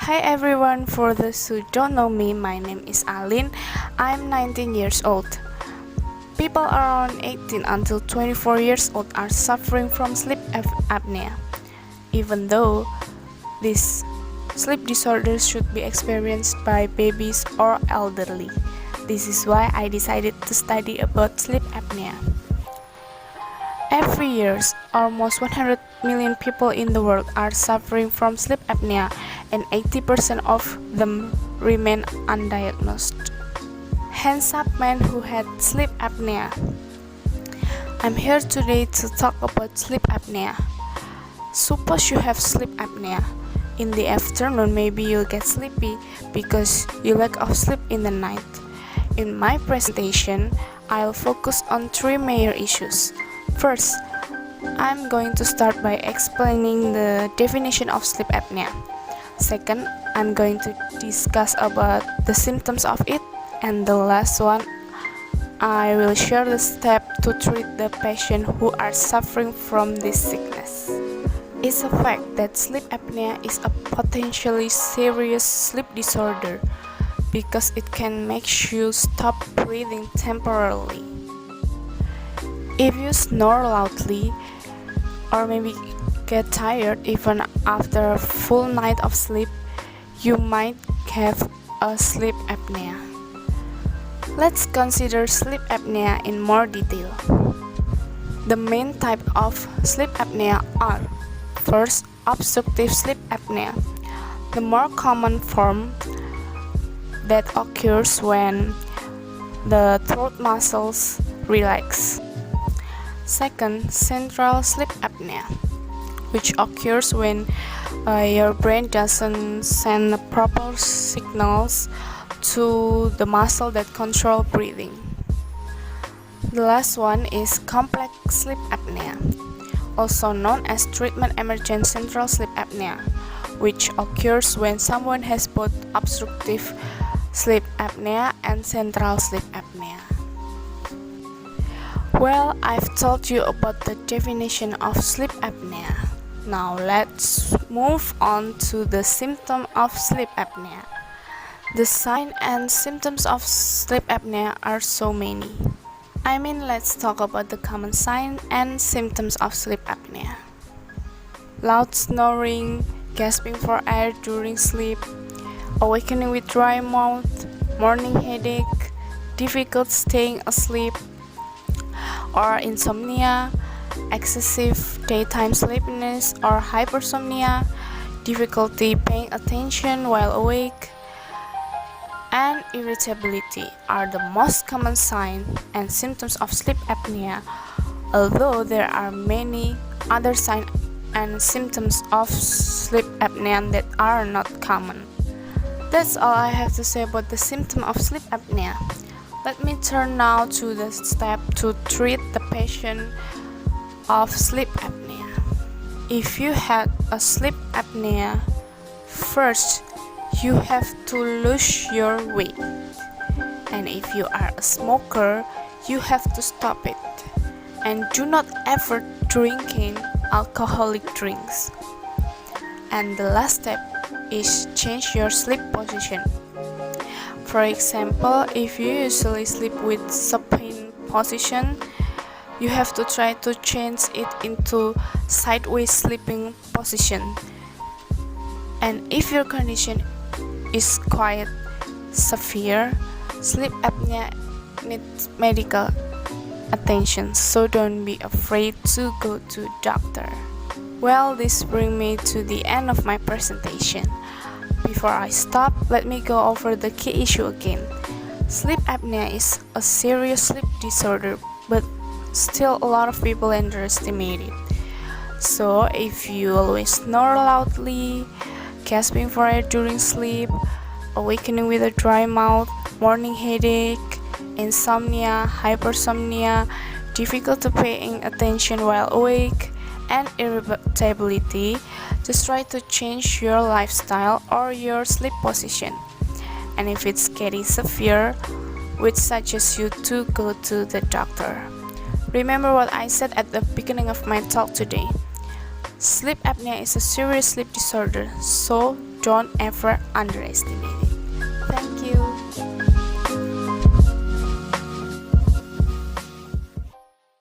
Hi everyone, for those who don't know me, my name is Alin. I'm 19 years old. People around 18 until 24 years old are suffering from sleep apnea. Even though these sleep disorders should be experienced by babies or elderly. This is why I decided to study about sleep apnea. Every year, almost 100 million people in the world are suffering from sleep apnea, and 80% of them remain undiagnosed. Hands up, men who had sleep apnea. I'm here today to talk about sleep apnea. Suppose you have sleep apnea. In the afternoon, maybe you'll get sleepy because you lack of sleep in the night. In my presentation, I'll focus on three major issues. First, I'm going to start by explaining the definition of sleep apnea. Second, I'm going to discuss about the symptoms of it. And the last one, I will share the steps to treat the patient who are suffering from this sickness. It's a fact that sleep apnea is a potentially serious sleep disorder because it can make you stop breathing temporarily. If you snore loudly or maybe get tired even after a full night of sleep, you might have a sleep apnea. Let's consider sleep apnea in more detail. The main type of sleep apnea are: first, obstructive sleep apnea, the more common form that occurs when the throat muscles relax. Second, central sleep apnea, which occurs when your brain doesn't send proper signals to the muscle that control breathing. The last one is complex sleep apnea, also known as treatment-emergent central sleep apnea, which occurs when someone has both obstructive sleep apnea and central sleep apnea. Well, I've told you about the definition of sleep apnea. Now let's move on to the symptom of sleep apnea. The signs and symptoms of sleep apnea are so many. Let's talk about the common signs and symptoms of sleep apnea. Loud snoring, gasping for air during sleep, awakening with dry mouth, morning headache, difficult staying asleep, or insomnia, excessive daytime sleepiness or hypersomnia, difficulty paying attention while awake, and irritability are the most common signs and symptoms of sleep apnea, although there are many other signs and symptoms of sleep apnea that are not common. That's all I have to say about the symptom of sleep apnea. Let me turn now to the step to treat the patient of sleep apnea. If you had a sleep apnea, first you have to lose your weight. And if you are a smoker, you have to stop it. And do not ever drinking alcoholic drinks. And the last step is change your sleep position. For example, if you usually sleep with supine position, you have to try to change it into sideways sleeping position. And if your condition is quite severe, sleep apnea needs medical attention, so don't be afraid to go to doctor. Well, this brings me to the end of my presentation. Before I stop, let me go over the key issue again. Sleep apnea is a serious sleep disorder, but still a lot of people underestimate it. So if you always snore loudly, gasping for air during sleep, awakening with a dry mouth, morning headache, insomnia, hypersomnia, difficulty paying attention while awake, and irritability, just try to change your lifestyle or your sleep position. And if it's getting severe, we suggest you to go to the doctor. Remember what I said at the beginning of my talk today. Sleep apnea is a serious sleep disorder, so don't ever underestimate.